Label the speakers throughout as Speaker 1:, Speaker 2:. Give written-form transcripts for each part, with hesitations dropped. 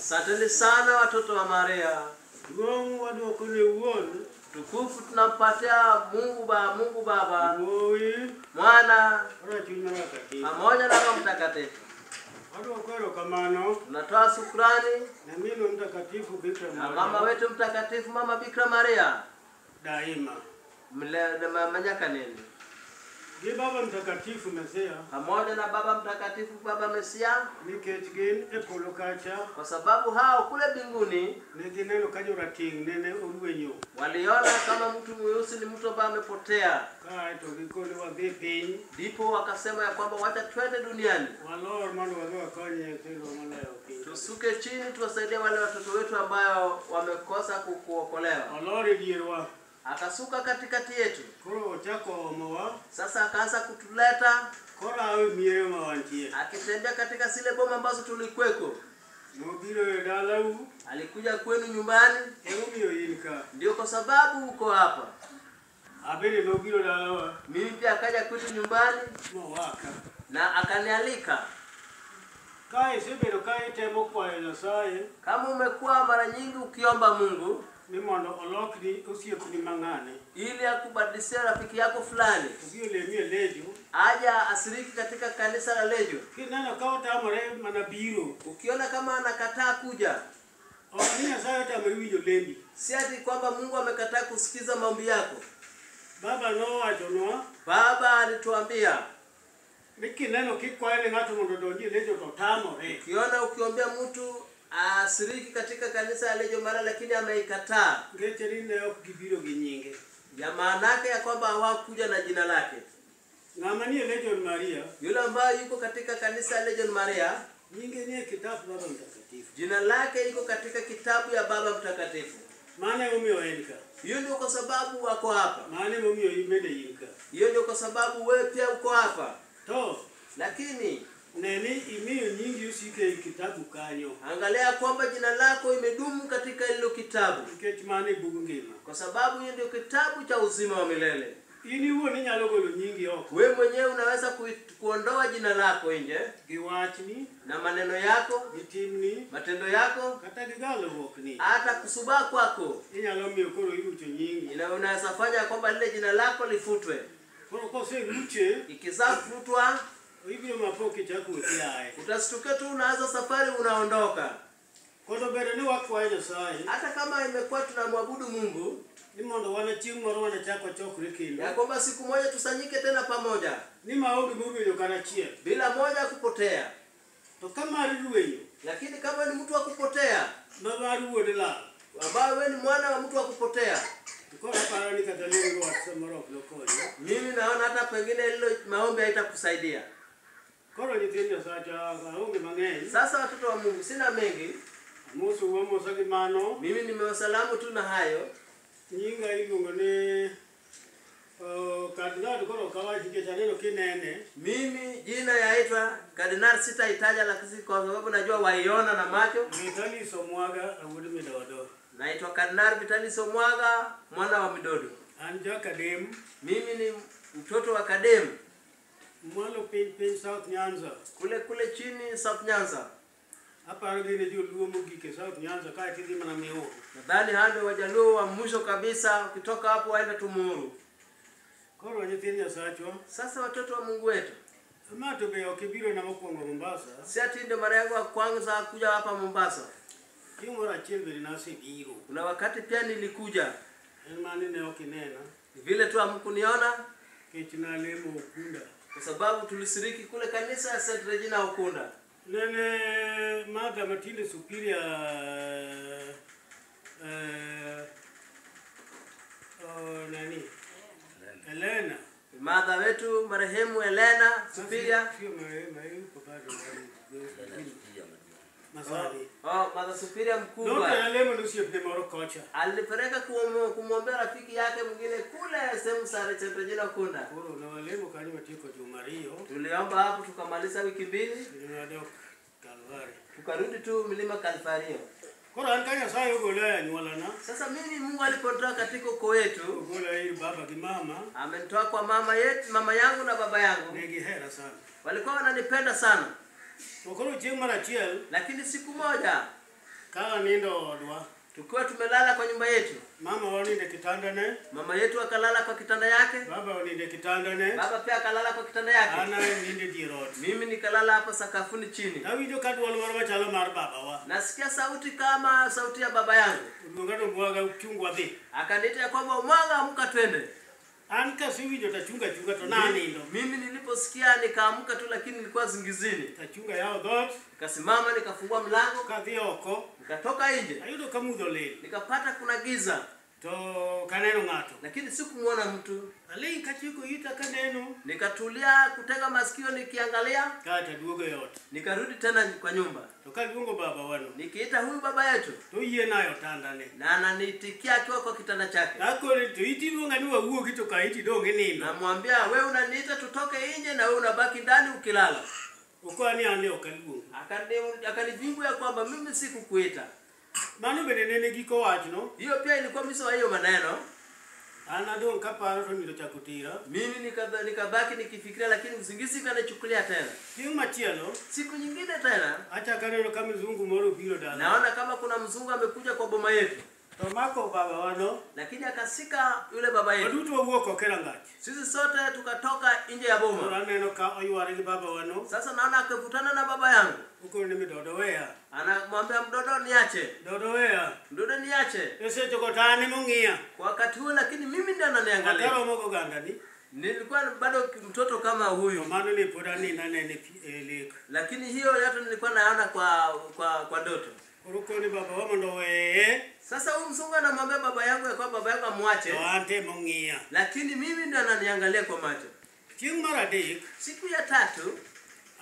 Speaker 1: Asanteni sana watoto wa Maria. Tukufu tunampatia Mungu Baba, Mwana pamoja na Roho Mtakatifu. Tunatoa shukrani na mama wetu mtakatifu, Mama Bikira Maria
Speaker 2: daima.
Speaker 1: Manyaka nini?
Speaker 2: Baba mtakatifu Mesia,
Speaker 1: pamoja na Baba mtakatifu Baba Mesia, kwa sababu hao kule mbinguni waliona kama mtu mweusi ni mtu ambaye amepotea. Ndipo wakasema ya kwamba wacha twende duniani tusuke chini tuwasaidie wale watoto wetu ambao wamekosa kuokolewa. Akasuka katikati yetu. Sasa akaanza kutuleta. Akitembea katika zile boma ambazo tulikweko. Alikuja kwenu nyumbani. Ndio kwa sababu uko hapa. Mimi pia akaja kwetu nyumbani na akanialika. Kama umekuwa mara nyingi ukiomba Mungu ili akubadilishie rafiki yako fulani aja asiriki katika kanisa la Lejo, ukiona kama anakataa kuja, si ati kwamba Mungu amekataa kusikiza maombi yako. Baba alituambia ukiona ukiombea mtu asiriki katika kanisa ya Lejo mara lakini ameikataa, ya maana yake ya kwamba hawakuja na jina lake. Yule ambaye yuko katika kanisa ya Legion Maria, jina lake iko katika kitabu ya Baba Mtakatifu. Hiyo ndio kwa sababu wako hapa. Hiyo ndio kwa sababu wewe pia uko hapa. Lakini angalia kwamba jina lako imedumu katika hilo kitabu, kwa sababu hiyo ndio kitabu cha uzima wa milele. Wewe mwenyewe unaweza kuondoa jina lako nje na maneno yako, matendo yako, hata kusubaa kwako. Unaweza fanya kwamba lile jina lako lifutwe. Ikizafutwa utastuka tu, unaanza safari, unaondoka. Hata kama imekuwa tunamwabudu Mungu, ya kwamba siku moja tusanyike tena pamoja, bila moja kupotea. Lakini kama ni mtu wa kupotea, ambaye wewe ni mwana wa mtu wa kupotea, mimi naona hata pengine hilo maombi haitakusaidia. Sasa watoto wa Mungu, sina mengi. Mimi nimewasalamu tu na hayo. Mimi jina yaitwa Kardinali, sitaitaja lakini kwa sababu najua waiona na macho. Naitwa Kardinali Vitaliso Mwaga, mwana wa Midodo. Mimi ni mtoto wa Kadem.
Speaker 2: South Nyanza.
Speaker 1: Kule chini South Nyanza. Nadhani hado Wajaluo wa mwisho kabisa, ukitoka hapo waenda Tumuru. Sasa watoto wa Mungu wetu, si ati ndio mara yangu ya kwanza kuja hapa Mombasa. Kuna wakati pia nilikuja. Vile tu hamkuniona kwa sababu tulisiriki kule kanisa ya St. Regina Ukunda.
Speaker 2: Mother Matilda Superior Elena.
Speaker 1: Mother wetu marehemu Elena Superior. Mother Superior mkubwa. Alipeleka kumwombea rafiki yake mwingine kule sehemu za St. Regina Ukunda. Tuliomba hapo tukamaliza wiki 2. Tukarudi tu milima Kalvario. Sasa mimi Mungu alipotoa katika ukoo wetu, amenitoa kwa mama yangu na baba yangu. Walikuwa wananipenda sana.
Speaker 2: Okoro chieng' mar achiel
Speaker 1: Lakini siku moja
Speaker 2: ka nindo odwa,
Speaker 1: tukiwa tumelala kwa nyumba yetu,
Speaker 2: mama waninde kitandane,
Speaker 1: mama yetu akalala kwa kitanda yake,
Speaker 2: baba waninde kitandane,
Speaker 1: baba pia akalala kwa kitanda yake,
Speaker 2: ana ninde dier ot.
Speaker 1: mimi nikalala hapo sakafuni chini.
Speaker 2: Awinjo ka dwol moro machalo mar babawa.
Speaker 1: Nasikia sauti kama sauti ya baba yangu.
Speaker 2: Oluonga nomwaga uchung wadhi.
Speaker 1: Akaniita ya kwamba Omwaga, amka twende.
Speaker 2: An kasewinjo tachunga chunga to nanindo.
Speaker 1: Mimi niliposikia nikaamka tu, lakini nilikuwa zingizini.
Speaker 2: Tachunga yao dhot,
Speaker 1: Nikasimama nikafungua mlango,
Speaker 2: kadhi oko,
Speaker 1: nikatoka nje.
Speaker 2: ayudo ka mudho lil.
Speaker 1: Nikapata kuna giza,
Speaker 2: To kaneno ng'ato.
Speaker 1: lakini sikumuona mtu.
Speaker 2: Aling kachiko ita kaneno.
Speaker 1: Nikatulia kutega masikio nikiangalia,
Speaker 2: Kata duogo e ot.
Speaker 1: nikarudi tena kwa nyumba.
Speaker 2: To kaluongo baba wano.
Speaker 1: Nikiita huyu baba yetu,
Speaker 2: To yie nayo tandane.
Speaker 1: na ananitikia akiwa kwa kitanda chake.
Speaker 2: Akore to iti luonga ni wawuogi to ka iti donge nindo.
Speaker 1: Namwambia, wewe unaniita tutoke nje na wewe unabaki ndani ukilala.
Speaker 2: Ukwani ane okaluongo.
Speaker 1: Akanijibu ya kwamba mimi sikukuita.
Speaker 2: Mano bende nene giko wachno.
Speaker 1: Hiyo pia ilikuwa mwisho wa hiyo maneno.
Speaker 2: An adong' kaparo to nindo chako tira.
Speaker 1: Mimi nikabaki nikifikiria, lakini usingizi kanichukulia tena.
Speaker 2: Chieng' machielo,
Speaker 1: Siku nyingine tena
Speaker 2: achako aneno ka mzungu moro obiro dala.
Speaker 1: naona kama kuna mzungu amekuja kwa boma yetu,
Speaker 2: To mako baba wano.
Speaker 1: lakini akasika yule baba yetu.
Speaker 2: Waduto wawuok oko e rangach.
Speaker 1: Sisi sote tukatoka nje ya
Speaker 2: Koro
Speaker 1: boma.
Speaker 2: aneno ka oyware gi baba wano.
Speaker 1: Sasa naona akivutana na baba yangu,
Speaker 2: Ukone ni Dodo wea.
Speaker 1: anamwambia Mdodo niache,
Speaker 2: Dodo wea.
Speaker 1: Mdodo niache.
Speaker 2: Esechoko tane mong'iya.
Speaker 1: Kwa wakati huo, lakini mimi ndiye ananiangalia.
Speaker 2: Akaro mogo ganda ni.
Speaker 1: Nilikuwa bado mtoto kama huyu,
Speaker 2: Mano ni pod anina nene lek.
Speaker 1: lakini hiyo yote nilikuwa naona kwa ndoto.
Speaker 2: Koro koni baba wa mondo weye.
Speaker 1: Sasa huyu mzungu anamwambia baba yangu ya kwamba baba yangu amwache,
Speaker 2: To ante mong'iya.
Speaker 1: lakini mimi ndiye ananiangalia kwa macho.
Speaker 2: Chieng' mar adek,
Speaker 1: Siku ya tatu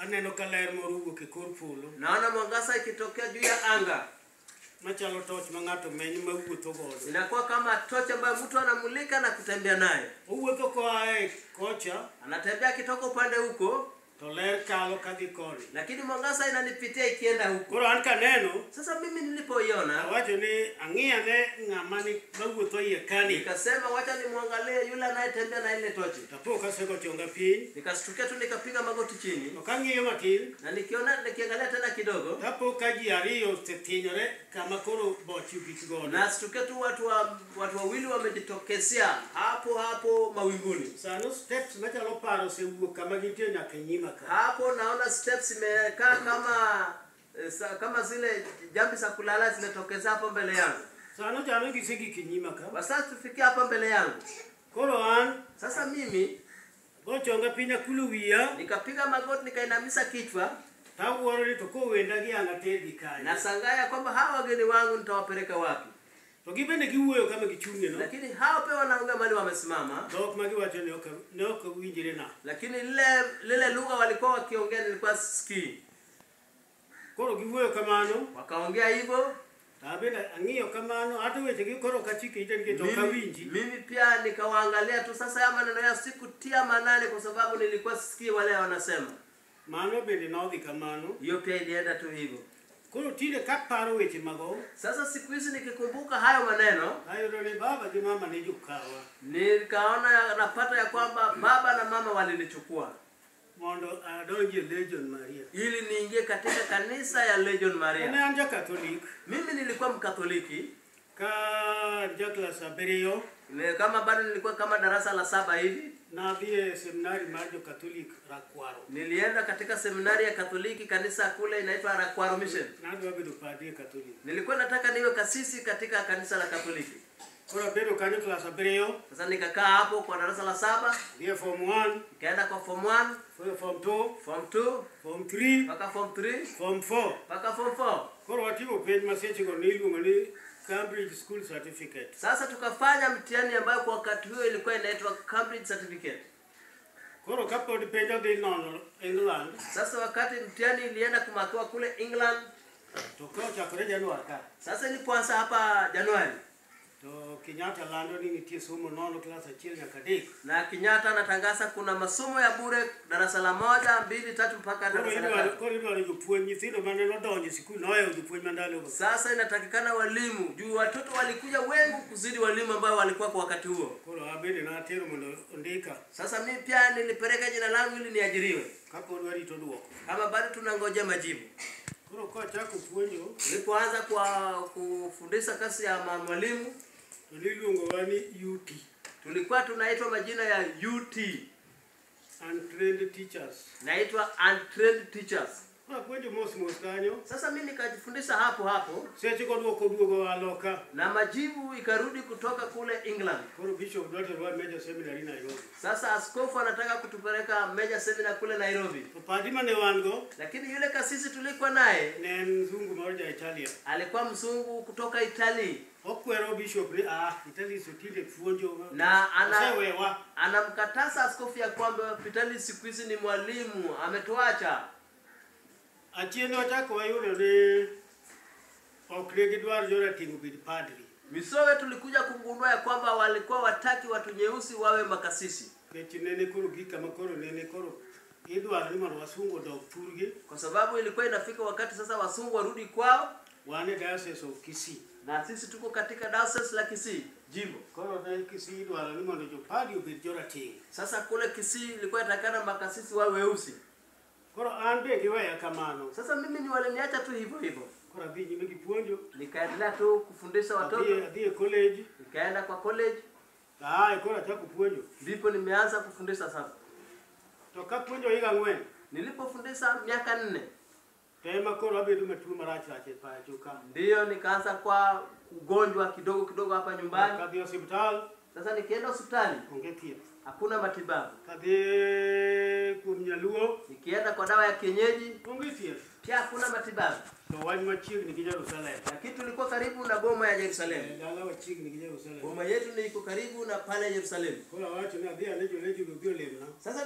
Speaker 2: aneno ka ler moro wuok e kor polo.
Speaker 1: naona mwangaza ikitokea juu ya anga.
Speaker 2: Machalo toch ma ng'ato meny mawuotho godo.
Speaker 1: Inakuwa kama tochi ambayo mtu anamulika na kutembea naye.
Speaker 2: Owuotho koa e kocha,
Speaker 1: Anatembea akitoka upande huko,
Speaker 2: to ler kalo kadhi koni.
Speaker 1: lakini mwangaza inanipitia ikienda huko.
Speaker 2: Koro an kaneno,
Speaker 1: Sasa mimi nilipoiona,
Speaker 2: awacho ni ang'iyane ng'ama ni mawuotho iye kani.
Speaker 1: nikasema wacha nimwangalie yule anayetembea na ile tochi.
Speaker 2: Tapo kasego chonga piny.
Speaker 1: Nikastukia tu nikapiga magoti chini,
Speaker 2: To kang'iyo matin,
Speaker 1: na nikiangalia tena kidogo,
Speaker 2: tapo ka ji ariyo osethinyore kama koro boche gik godo.
Speaker 1: nastukia tu watu wawili wamejitokezea hapo mawinguni.
Speaker 2: Sano steps machalo paro osewuok kama gintie nyaka e nyima ka.
Speaker 1: Hapo naona steps imekaa kama zile jambi za kulala zimetokeza hapo mbele yangu.
Speaker 2: Sano chano gisegik e nyima ka.
Speaker 1: Sasa tufikia hapa mbele yangu.
Speaker 2: Koro an
Speaker 1: Sasa mimi
Speaker 2: gochonga piny akulo wiya.
Speaker 1: nikapiga magoti, nikainamisha kichwa,
Speaker 2: Tawuoro ni to kowenda gi ang' atergi kanyo.
Speaker 1: na sangaya kwamba hawa wageni wangu nitawapeleka wapi.
Speaker 2: To gibende giwuoyo kama gichung'e no.
Speaker 1: Lakini hao pia wanaongea mali wamesimama,
Speaker 2: Dhok ma giwacho ne ok winjre na.
Speaker 1: lakini lile lugha walikuwa wakiongea nilikuwa sisikii.
Speaker 2: Koro giwuoyo kamano.
Speaker 1: Wakaongea hivyo,
Speaker 2: Abende ang'iyo kamano. Ato wechegi koro kachike ite nikech ok awinji.
Speaker 1: mimi pia nikawaangalia tu. Sasa ya maneno ya sikutia manane kwa sababu nilikuwa sisikii wale wanasema.
Speaker 2: Mano bende nodhi kamano.
Speaker 1: Hiyo pia ilienda tu hivyo.
Speaker 2: Koro tinde kaparo weche mago.
Speaker 1: Sasa siku hizi nikikumbuka hayo maneno,
Speaker 2: Ayudo ni baba gi mama ne jokawa.
Speaker 1: nikaona napata ya kwamba baba na mama walinichukua
Speaker 2: Mondo adonje Legion Maria.
Speaker 1: ili niingie katika kanisa ya Legion
Speaker 2: Ne
Speaker 1: Maria.
Speaker 2: an ja-Katholik.
Speaker 1: Mimi nilikuwa Mkatholiki,
Speaker 2: Ka ja-klas abiriyo.
Speaker 1: kama bado nilikuwa kama darasa la 7 hivi.
Speaker 2: Nadhi e seminari mar jo-Katholik Rakwaro.
Speaker 1: Nilienda katika seminari ya Katholiki, kanisa kule inaitwa Rakwaro Mission.
Speaker 2: Nadwa bedo padri e Katholik.
Speaker 1: Nilikuwa nataka niwe kasisi katika kanisa la Katholiki.
Speaker 2: Koro bedo kanyo klas abiriyo.
Speaker 1: Sasa nikakaa hapo kwa darasa la 7,
Speaker 2: Dhi e form 1,
Speaker 1: nikaenda kwa form 1,
Speaker 2: form 2,
Speaker 1: form 2,
Speaker 2: form 3,
Speaker 1: mpaka form 3,
Speaker 2: form 4.
Speaker 1: mpaka form 4.
Speaker 2: Koro watimo penj ma sechego ni iluongo ni Cambridge School Certificate.
Speaker 1: Sasa tukafanya mtihani ambayo kwa wakati huo ilikuwa inaitwa Cambridge Certificate.
Speaker 2: Koro kapod penj odhi nono England,
Speaker 1: Sasa wakati mtihani ilienda kumakiwa kule England,
Speaker 2: to ka ochakore Januar ka.
Speaker 1: sasa ilipoanza hapa Januari,
Speaker 2: To Kenyatta lando ni nitie somo nono klasa achiel nyaka adek.
Speaker 3: Na Kenyatta anatangaza kuna masomo ya bure darasa la 1, 2, 3 mpaka darasa la 3.
Speaker 2: Koro idwaro jopuonj nyithindo mane nodonjo sikul noweyo jopuonj mandalo.
Speaker 3: Sasa inatakikana walimu juu watoto walikuja wengi kuzidi walimu ambao walikuwa kwa wakati huo.
Speaker 2: Koro abende na atero mondo ondika.
Speaker 3: Sasa mimi pia nilipeleka jina langu ili niajiriwe.
Speaker 2: Kako dwari to duoko.
Speaker 3: Kama bado tunangoja majibu.
Speaker 2: Koro kwa chako puonjo.
Speaker 3: Nilipoanza kwa kufundisha kazi ya mwalimu
Speaker 2: Tuliluongo wani UT.
Speaker 3: tulikuwa tunaitwa majina ya UT.
Speaker 2: Untrained teachers.
Speaker 3: Naitwa untrained teachers.
Speaker 2: Kwa puonjo mos kanyo.
Speaker 3: Sasa mimi nikajifundisha hapo.
Speaker 2: Seche kwa duoko aloka.
Speaker 3: Na majibu ikarudi kutoka kule England.
Speaker 2: Koro Bishop Dr. Wa Major Seminary Nairobi.
Speaker 3: Sasa askofu anataka kutupeleka Major Seminar kule Nairobi.
Speaker 2: Padima ne wango.
Speaker 3: Lakini yule kasisi tulikuwa naye
Speaker 2: Ne mzungu mmoja Italia.
Speaker 3: alikuwa mzungu kutoka Italy.
Speaker 2: Okwero Bishop Italy sotinde puonjo.
Speaker 3: Na
Speaker 2: Asewewa.
Speaker 3: anamkataza askofu ya kwamba Italy siku hizi ni mwalimu ametuacha.
Speaker 2: Achieno chako wayudo ne okregi dwar jora tingo bid padri.
Speaker 3: Misowe tulikuja kugundua ya kwamba walikuwa wataki watu nyeusi wawe makasisi.
Speaker 2: Nene koro gika makoro nene koro idwar ni mondo wasungo dog turge.
Speaker 3: Kwa sababu ilikuwa inafika wakati sasa wasungu warudi kwao.
Speaker 2: Wane diocese of Kisii.
Speaker 3: Na sisi tuko katika diocese la Kisii, jimbo.
Speaker 2: Koro ne Kisii idwar ni mondo jopadi obed jora ting.
Speaker 3: Sasa kule Kisii ilikuwa inatakana makasisi wawe weusi.
Speaker 2: Koro anbe giweya kamano.
Speaker 3: Sasa mimi ni waliniacha tu hivyo.
Speaker 2: Koro abi nyime gipuonjo.
Speaker 3: Nikaendelea tu kufundisha watoto.
Speaker 2: Adhi college.
Speaker 3: Nikaenda kwa college.
Speaker 2: Koro chako puonjo.
Speaker 3: Ndipo nimeanza kufundisha sasa.
Speaker 2: Toka puonjo higa 4.
Speaker 3: Nilipofundisha miaka 4.
Speaker 2: Tema koro abedo matuo marach rache pa chuka.
Speaker 3: Ndio nikaanza kwa ugonjwa kidogo hapa nyumbani.
Speaker 2: Kadhi hospital.
Speaker 3: Sasa nikienda hospitali
Speaker 2: Onge thieth.
Speaker 3: hakuna matibabu.
Speaker 2: Kadhi kuom nyaluo.
Speaker 3: Nikienda kwa dawa ya kienyeji
Speaker 2: Onge thieth.
Speaker 3: pia hakuna matibabu.
Speaker 2: To wany machiegni gi Jerusalem.
Speaker 3: Lakini tulikuwa karibu na boma ya Jerusalem.
Speaker 2: Dala machiegni gi Jerusalem.
Speaker 3: Boma yetu ni iko karibu na pale Jerusalem.
Speaker 2: Koro wacho ni adhi alejo go lemna.
Speaker 3: Sasa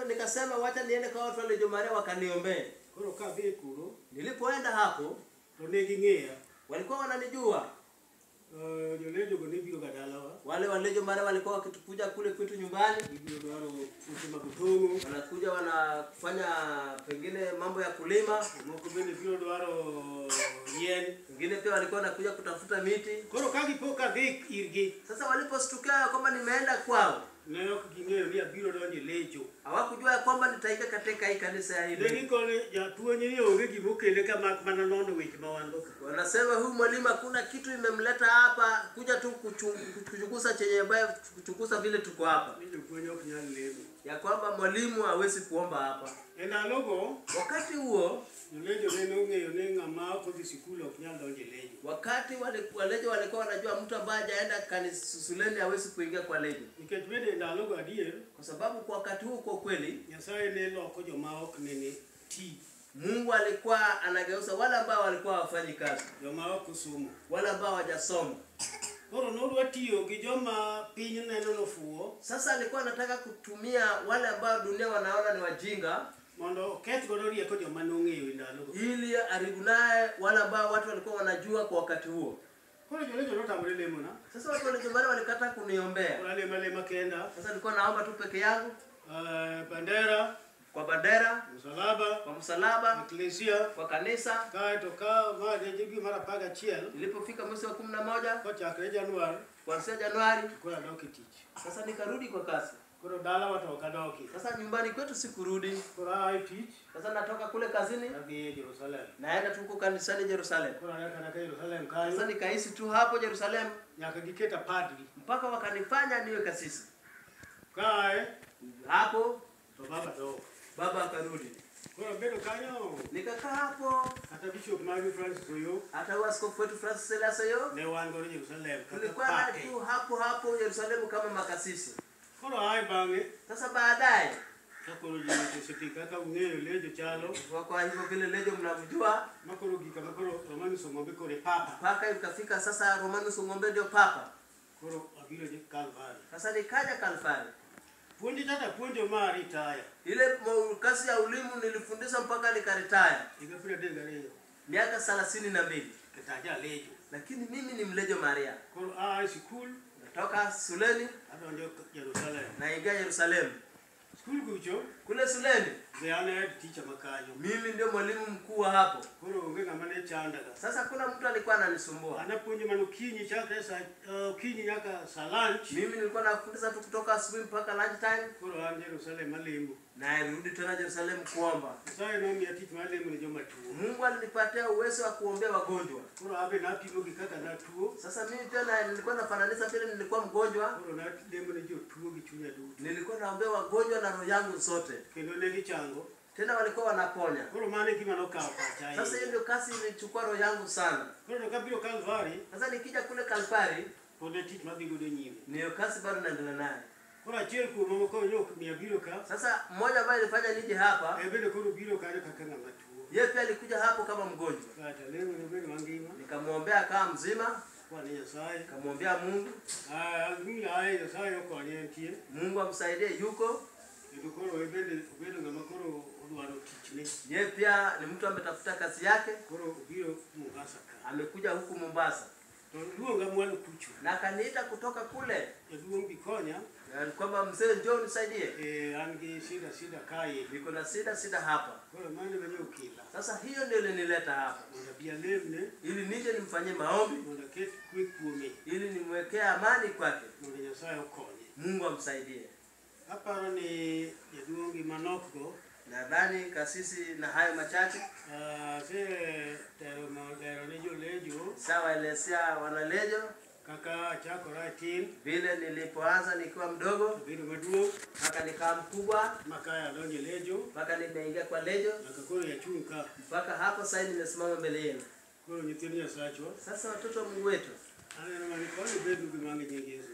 Speaker 3: nikasema wacha niende kwa watu wale Maria wakaniombee.
Speaker 2: Koro kadhi kuro.
Speaker 3: Nilipoenda hapo
Speaker 2: To ne ging'eya.
Speaker 3: walikuwa wananijua.
Speaker 2: Jolejo go ne biro ga dalawa.
Speaker 3: Wale walejo Maria walikuwa wakitukuja kule kwetu nyumbani.
Speaker 2: Ibiro dwaro ute mag tongo.
Speaker 3: Wanakuja wanafanya pengine mambo ya kulima.
Speaker 2: Moko bende biro dwaro yien.
Speaker 3: Wengine pia walikuwa wanakuja kutafuta miti.
Speaker 2: Koro kagi poka dhi irgi.
Speaker 3: Sasa walipostukia kwamba nimeenda kwao,
Speaker 2: Ne ok ging'eyo ni abiro donjo lejo.
Speaker 3: hawakujua kwamba nitaingia katika hii kanisa ya
Speaker 2: Ne
Speaker 3: hili.
Speaker 2: gikone jatuonye ni onge gimokele ka mak mana nono weche ma wan go.
Speaker 3: Wanasema huyu mwalimu hakuna kitu imemleta hapa kuja tu kuchunguza chenye ambaye kuchunguza vile tuko hapa.
Speaker 2: Ni jopuonye ok nyal lemo.
Speaker 3: Ya kwamba mwalimu hawezi kuomba hapa.
Speaker 2: Ndalogo
Speaker 3: Wakati huo,
Speaker 2: jolejo ne nong'eyo ni ng'ama ok odhi sikul ok nyal donjo lejo.
Speaker 3: wakati walejo walikuwa wanajua mtu ambaye hajaenda kanisa shuleni hawezi kuingia kwa lejo.
Speaker 2: Nikech bende ndalogo adier,
Speaker 3: Kwa sababu kwa wakati huo kwa kweli
Speaker 2: Nyasaye ne loko joma ok nene ti.
Speaker 3: Mungu alikuwa anageuza wale ambao walikuwa hawafanyi kazi,
Speaker 2: Joma ok osomo.
Speaker 3: wale ambao hawajasoma.
Speaker 2: Koro nodwa tiyo gi joma piny neno nofuwo
Speaker 3: Sasa alikuwa anataka kutumia wale ambao dunia wanaona ni wajinga
Speaker 2: mondo oketh godo rieko joma nong'eyo e ndalogo.
Speaker 3: ili aribu naye wale ambao watu walikuwa wanajua kwa wakati huo.
Speaker 2: Koro jolejo notamore lemona.
Speaker 3: Sasa watu wale walikata kuniombea.
Speaker 2: Koro alema kenda.
Speaker 3: Sasa nilikuwa naomba tu peke yangu
Speaker 2: Bandera,
Speaker 3: kwa bandera,
Speaker 2: msalaba,
Speaker 3: kwa msalaba,
Speaker 2: eklesia,
Speaker 3: kwa kanisa.
Speaker 2: kaeto ka madeji mara paga chiel.
Speaker 3: Nilipofika mwezi wa 11
Speaker 2: Kochakre Januari,
Speaker 3: kuanzia Januari,
Speaker 2: koro adok e tich.
Speaker 3: sasa nikarudi kwa kazi.
Speaker 2: Koro dalawa to ok adoki.
Speaker 3: Sasa nyumbani kwetu sikurudi.
Speaker 2: Koro aa e tich,
Speaker 3: Sasa natoka kule kazini
Speaker 2: adhi e Jerusalem.
Speaker 3: naenda tu huko kanisani Jerusalem.
Speaker 2: Koro anaka Jerusalem
Speaker 3: Sasa
Speaker 2: kanyo,
Speaker 3: nikaishi tu hapo Jerusalem
Speaker 2: nyaka giketa padri.
Speaker 3: mpaka wakanifanya niwe kasisi.
Speaker 2: Kae,
Speaker 3: Hapo
Speaker 2: to baba dok.
Speaker 3: baba akarudi.
Speaker 2: Koro bedo kanyo,
Speaker 3: Nikakaa hapo
Speaker 2: kata Bishop Magi Francis Oyo,
Speaker 3: hata askofu wetu Francis Selasayo
Speaker 2: ne wan godo Jerusalem. Kata
Speaker 3: tulikuwa na
Speaker 2: pake.
Speaker 3: tu hapo Yerusalemu kama makasisi.
Speaker 2: Koro ae bang'e,
Speaker 3: Sasa baadaye
Speaker 2: kakoro jiseti kaka ung'eyo lejo chalo,
Speaker 3: kwa hivyo vile lejo mnamjua
Speaker 2: makoro gika makoro Romanus Ong'ombe kore papa.
Speaker 3: mpaka ikafika sasa Romanus Ong'ombe ndio papa.
Speaker 2: Koro abiro je Calvary.
Speaker 3: Sasa nikaja Kalfari.
Speaker 2: Puonji tata puonjo ma ritaya.
Speaker 3: Ile kazi ya ulimu nilifundisha mpaka nikaretire.
Speaker 2: Higa 32.
Speaker 3: Miaka 32.
Speaker 2: Ketaja lejo.
Speaker 3: lakini mimi ni mlejo Maria.
Speaker 2: Koro school
Speaker 3: Natoka shuleni
Speaker 2: adonjo Jerusalem.
Speaker 3: naingia Yerusalemu.
Speaker 2: School kucho
Speaker 3: Kule shuleni
Speaker 2: the honored teacher makanyo.
Speaker 3: mimi ndio mwalimu mkuu wa hapo.
Speaker 2: Koro onge ngama ne chandaga.
Speaker 3: Sasa kuna mtu alikuwa ananisumbua.
Speaker 2: Anapuonjo manukinyi chakre sa kinyi nyaka sa lunch.
Speaker 3: Mimi nilikuwa nafundisha tu kutoka asubuhi mpaka lunch time.
Speaker 2: Koro an Jerusalem alimo.
Speaker 3: Na nirudi tena Yerusalemu kuomba.
Speaker 2: Sasa no mi atich malemo ni joma tuo.
Speaker 3: Mungu alinipatia uwezo wa kuombea wagonjwa.
Speaker 2: Koro abe napimo kaka na tuo.
Speaker 3: Sasa mimi pia nilikuwa nafananisha vile nilikuwa mgonjwa.
Speaker 2: Koro na lemo ni jo tuo gi chunya duto.
Speaker 3: Nilikuwa naombea wagonjwa na roho yangu zote.
Speaker 2: Kendo ne gichango.
Speaker 3: Tena walikuwa wanaponya.
Speaker 2: Koro mane gima nokawo pacha.
Speaker 3: Sasa hiyo ndio kazi ilichukua roho yangu sana.
Speaker 2: Koro kabiro Calvary.
Speaker 3: Sasa nikija kule Kalvari,
Speaker 2: Kode tich madhi godo nyime.
Speaker 3: niyo kazi bado naendelea nayo.
Speaker 2: Koro achiel kuom moko nyok miya biro ka.
Speaker 3: Sasa mmoja ambaye alifanya nije hapa,
Speaker 2: Bende koro biro kanyo kaka ng'ama tuo.
Speaker 3: yeye pia alikuja hapo kama mgonjwa.
Speaker 2: Kata lemo ne bedo mangima.
Speaker 3: Nikamwombea kama mzima,
Speaker 2: Kwa ni Nyasaye.
Speaker 3: nikamwombea Mungu,
Speaker 2: Mimi aye Nyasaye okonye nitie.
Speaker 3: Mungu amsaidie yuko.
Speaker 2: Kendo koro bende obedo ng'ama koro odwaro tichne.
Speaker 3: Yeye pia ni mtu ametafuta kazi yake,
Speaker 2: Koro obiro Mombasa ka.
Speaker 3: amekuja huku Mombasa.
Speaker 2: To luonga mwana kucho.
Speaker 3: Na akaniita kutoka kule,
Speaker 2: Jaduong' Bikonya.
Speaker 3: kwamba mzee njoo nisaidie.
Speaker 2: An gi shida kae.
Speaker 3: Niko na shida hapa.
Speaker 2: Koro mane manye okila.
Speaker 3: Sasa hiyo ndio ilinileta hapa.
Speaker 2: Mondo bi alemne.
Speaker 3: Ili nije nimfanyie maombi,
Speaker 2: Mondo aket kwe kuome.
Speaker 3: ili nimwekee amani kwake.
Speaker 2: Mondo Nyasaye okonye.
Speaker 3: Mungu amsaidie.
Speaker 2: Aparo ni jaduong' manokgo.
Speaker 3: Nadhani kasisi na hayo machache
Speaker 2: Se tero ne jolejo.
Speaker 3: sawa elezea wanalejo
Speaker 2: Kaka chakora tin.
Speaker 3: vile nilipoanza nikiwa mdogo
Speaker 2: Bedo maduong'.
Speaker 3: mpaka nikawa mkubwa
Speaker 2: Makaya adonje lejo.
Speaker 3: mpaka nimeingia kwa lejo
Speaker 2: Nyaka koro yachung' ka.
Speaker 3: mpaka hapo sasa nimesimama mbele yenu.
Speaker 2: Koro nyithind Nyasachwa.
Speaker 3: Sasa watoto wa Mungu wetu,
Speaker 2: Aneno mani koni bedo gi mange nying Yesu.